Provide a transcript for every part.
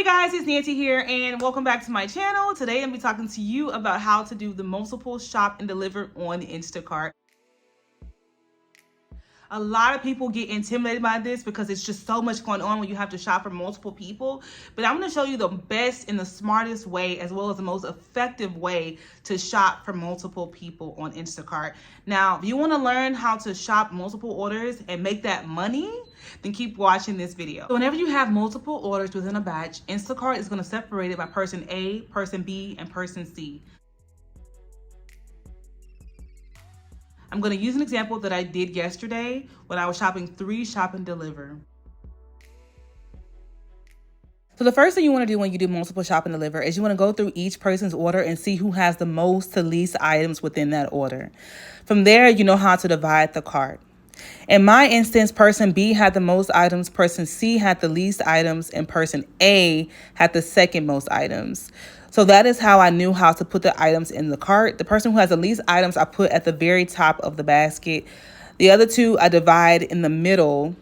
Hey guys, it's Nancy here and welcome back to my channel. Today I'm going to be talking to you about how to do the multiple shop and deliver on Instacart. A lot of people get intimidated by this because it's just so much going on when you have to shop for multiple people. But I'm going to show you the best and the smartest way, as well as the most effective way to shop for multiple people on Instacart. Now, if you want to learn how to shop multiple orders and make that money, then keep watching this video. So whenever you have multiple orders within a batch, Instacart is going to separate it by person A, person B, and person C. I'm going to use an example that I did yesterday when I was shopping 3 shop and deliver. So the first thing you want to do when you do multiple shop and deliver is you want to go through each person's order and see who has the most to least items within that order. From there, you know how to divide the cart. In my instance, person B had the most items, person C had the least items, and person A had the second most items. So that is how I knew how to put the items in the cart. The person who has the least items, I put at the very top of the basket. The other two, I divide in the middle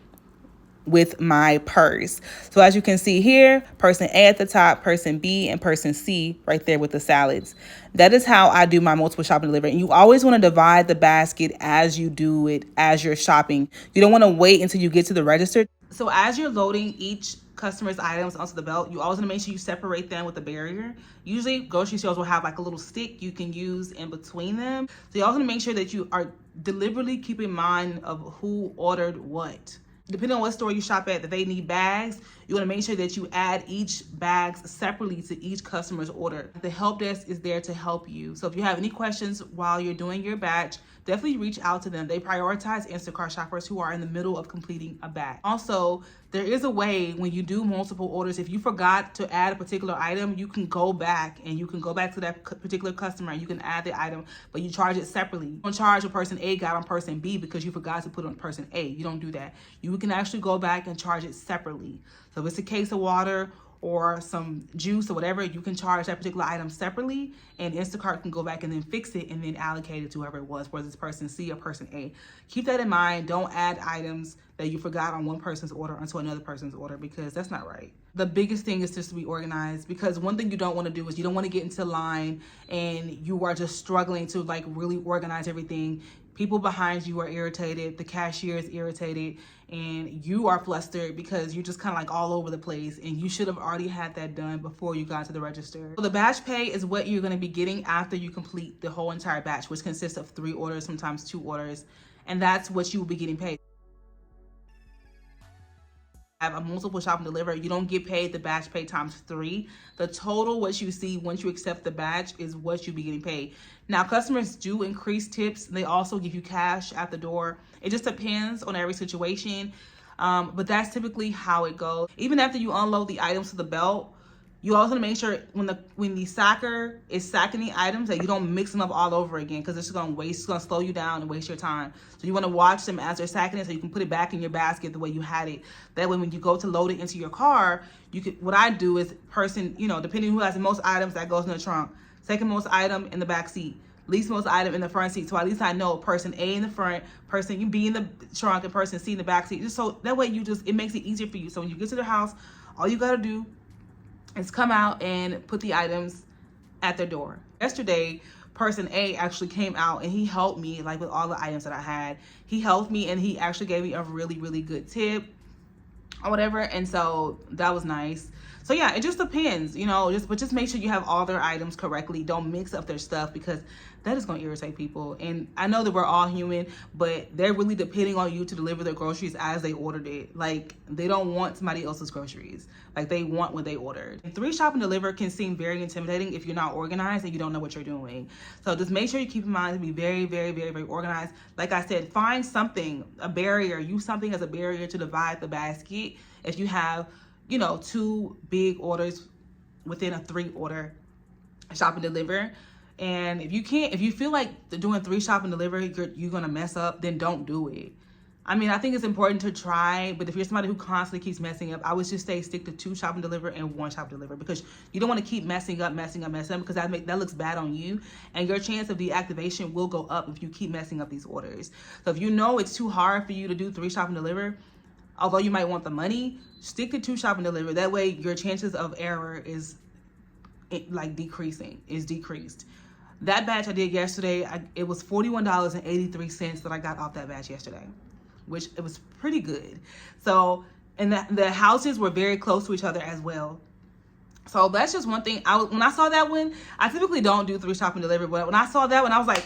with my purse. So as you can see here, person A at the top, person B, and person C right there with the salads. That is how I do my multiple shop and deliver. And you always want to divide the basket as you do it, as you're shopping. You don't want to wait until you get to the register. So as you're loading each customer's items onto the belt, you always want to make sure you separate them with a barrier. Usually grocery stores will have like a little stick you can use in between them. So you always want to make sure that you are deliberately keeping in mind of who ordered what. Depending on what store you shop at, that they need bags, you want to make sure that you add each bags separately to each customer's order. The help desk is there to help you. So if you have any questions while you're doing your batch, definitely reach out to them. They prioritize Instacart shoppers who are in the middle of completing a batch. Also, there is a way when you do multiple orders, if you forgot to add a particular item, you can go back and you can go back to that particular customer and you can add the item, but you charge it separately. You don't charge what person A got on person B because you forgot to put it on person A. You don't do that. You can actually go back and charge it separately. So if it's a case of water or some juice or whatever, you can charge that particular item separately, and Instacart can go back and then fix it and then allocate it to whoever it was, whether it's person C or person A. Keep that in mind. Don't add items that you forgot on one person's order onto another person's order, because that's not right. The biggest thing is just to be organized, because one thing you don't want to do is you don't want to get into line and you are just struggling to like really organize everything. People behind you are irritated, the cashier is irritated, and you are flustered because you're just kind of like all over the place, and you should have already had that done before you got to the register. So the batch pay is what you're going to be getting after you complete the whole entire batch, which consists of 3 orders, sometimes 2 orders, and that's what you will be getting paid. Have a multiple shop and deliver, you don't get paid the batch pay times 3. The total what you see once you accept the batch is what you'll be getting paid. Now, customers do increase tips. They also give you cash at the door. It just depends on every situation, but that's typically how it goes. Even after you unload the items to the belt, you also want to make sure when the sacker is sacking the items that you don't mix them up all over again, because it's going to slow you down and waste your time. So you want to watch them as they're sacking it so you can put it back in your basket the way you had it. That way when you go to load it into your car, what I do is depending who has the most items, that goes in the trunk. Second most item in the back seat. Least most item in the front seat. So at least I know person A in the front, person B in the trunk, and person C in the back seat. Just so that way it makes it easier for you. So when you get to the house, all you got to do is come out and put the items at their door. Yesterday, person A actually came out and he helped me like with all the items that I had. He helped me and he actually gave me a really, really good tip or whatever. And so that was nice. So yeah, it just depends, but just make sure you have all their items correctly. Don't mix up their stuff, because that is going to irritate people. And I know that we're all human, but they're really depending on you to deliver their groceries as they ordered it. Like, they don't want somebody else's groceries. Like, they want what they ordered. And 3 shop and deliver can seem very intimidating if you're not organized and you don't know what you're doing. So just make sure you keep in mind to be very, very, very, very organized. Like I said, find something, a barrier. Use something as a barrier to divide the basket. If you have 2 big orders within a 3 order shop and deliver. And if you feel like doing 3 shop and deliver, you're going to mess up, then don't do it. I mean, I think it's important to try, but if you're somebody who constantly keeps messing up, I would just say stick to 2 shop and deliver and 1 shop and deliver, because you don't want to keep messing up, because that looks bad on you, and your chance of deactivation will go up if you keep messing up these orders. So if you know it's too hard for you to do 3 shop and deliver, although you might want the money, stick to 2 shop and deliver. That way your chances of error is decreased. That batch I did yesterday, it was $41.83 that I got off that batch yesterday, which it was pretty good. So, and the houses were very close to each other as well. So that's just one thing. When I saw that one, I typically don't do 3 shop and deliver, but when I saw that one, I was like,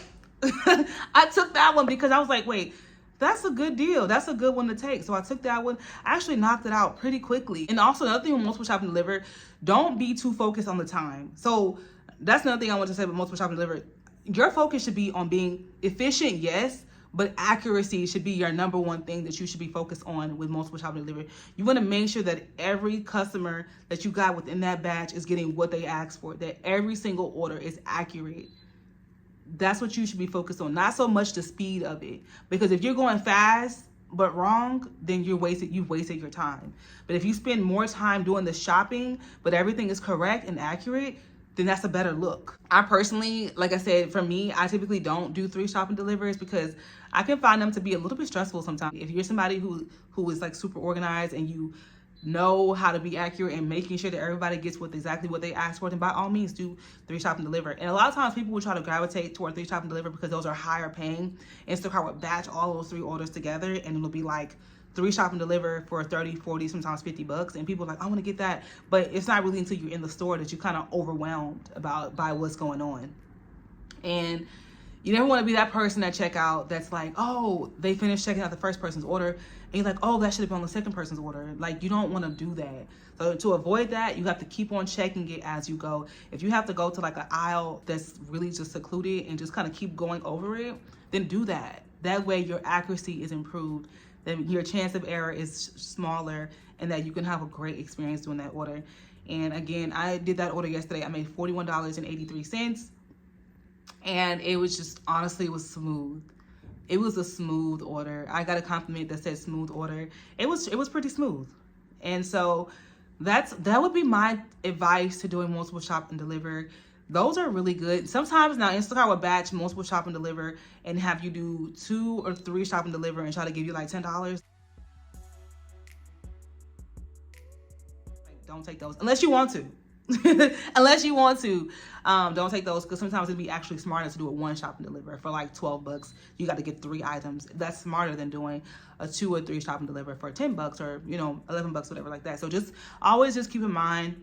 I took that one because I was like, wait, that's a good deal. That's a good one to take. So I took that one. I actually knocked it out pretty quickly. And also another thing with multiple shop and deliver, don't be too focused on the time. So that's another thing I want to say about multiple shop and deliver. Your focus should be on being efficient, yes, but accuracy should be your number one thing that you should be focused on with multiple shop and deliver. You want to make sure that every customer that you got within that batch is getting what they asked for, that every single order is accurate. That's what you should be focused on, not so much the speed of it. Because if you're going fast but wrong, then you've wasted your time. But if you spend more time doing the shopping, but everything is correct and accurate, then that's a better look. I personally, like I said, for me, I typically don't do 3 shop and delivers because I can find them to be a little bit stressful sometimes. If you're somebody who is like super organized and you know how to be accurate and making sure that everybody gets exactly what they asked for, then by all means do 3 shop and deliver. And a lot of times people will try to gravitate toward 3 shop and deliver because those are higher paying. Instacart would batch all those 3 orders together and it'll be like 3 shop and deliver for 30, 40, sometimes $50. And people are like, I want to get that. But it's not really until you're in the store that you're kind of overwhelmed by what's going on. And you never want to be that person at checkout that's like, oh, they finished checking out the first person's order. And you're like, oh, that should have been on the second person's order. Like, you don't want to do that. So to avoid that, you have to keep on checking it as you go. If you have to go to like an aisle that's really just secluded and just kind of keep going over it, then do that. That way your accuracy is improved. Then your chance of error is smaller and that you can have a great experience doing that order. And again, I did that order yesterday. I made $41.83. And it was just, honestly, it was smooth. It was a smooth order. I got a compliment that said smooth order. It was pretty smooth. And so that would be my advice to doing multiple shop and deliver. Those are really good. Sometimes now Instacart will batch multiple shop and deliver and have you do 2 or 3 shop and deliver and try to give you like $10. Don't take those unless you want to. Unless you want to, don't take those because sometimes it'd be actually smarter to do a 1 shop and deliver for like $12. You got to get 3 items. That's smarter than doing a 2 or 3 shop and deliver for $10 or $11, whatever like that. So just always just keep in mind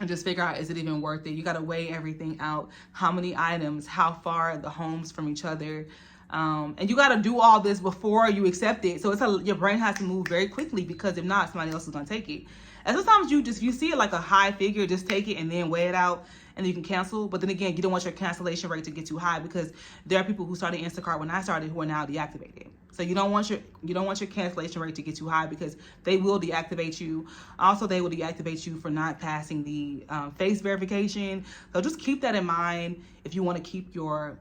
and just figure out, is it even worth it? You got to weigh everything out. How many items? How far are the homes from each other? And you got to do all this before you accept it. So your brain has to move very quickly because if not, somebody else is going to take it. And sometimes you see it like a high figure, just take it and then weigh it out and then you can cancel. But then again, you don't want your cancellation rate to get too high because there are people who started Instacart when I started who are now deactivated. So you don't want your cancellation rate to get too high because they will deactivate you. Also, they will deactivate you for not passing the face verification. So just keep that in mind if you want to keep your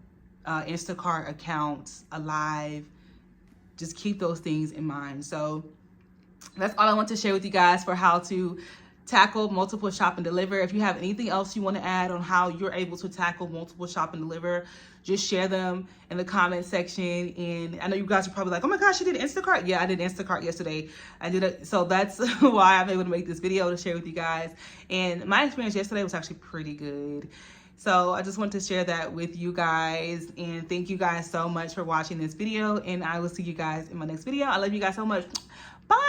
Instacart accounts alive. Just keep those things in mind. So that's all I want to share with you guys for how to tackle multiple shop and deliver. If you have anything else you want to add on how you're able to tackle multiple shop and deliver, just share them in the comment section. And I know you guys are probably like, oh my gosh, you did Instacart? Yeah, I did Instacart yesterday. I did it. So that's why I'm able to make this video to share with you guys. And my experience yesterday was actually pretty good. So I just wanted to share that with you guys. And thank you guys so much for watching this video. And I will see you guys in my next video. I love you guys so much. Bye.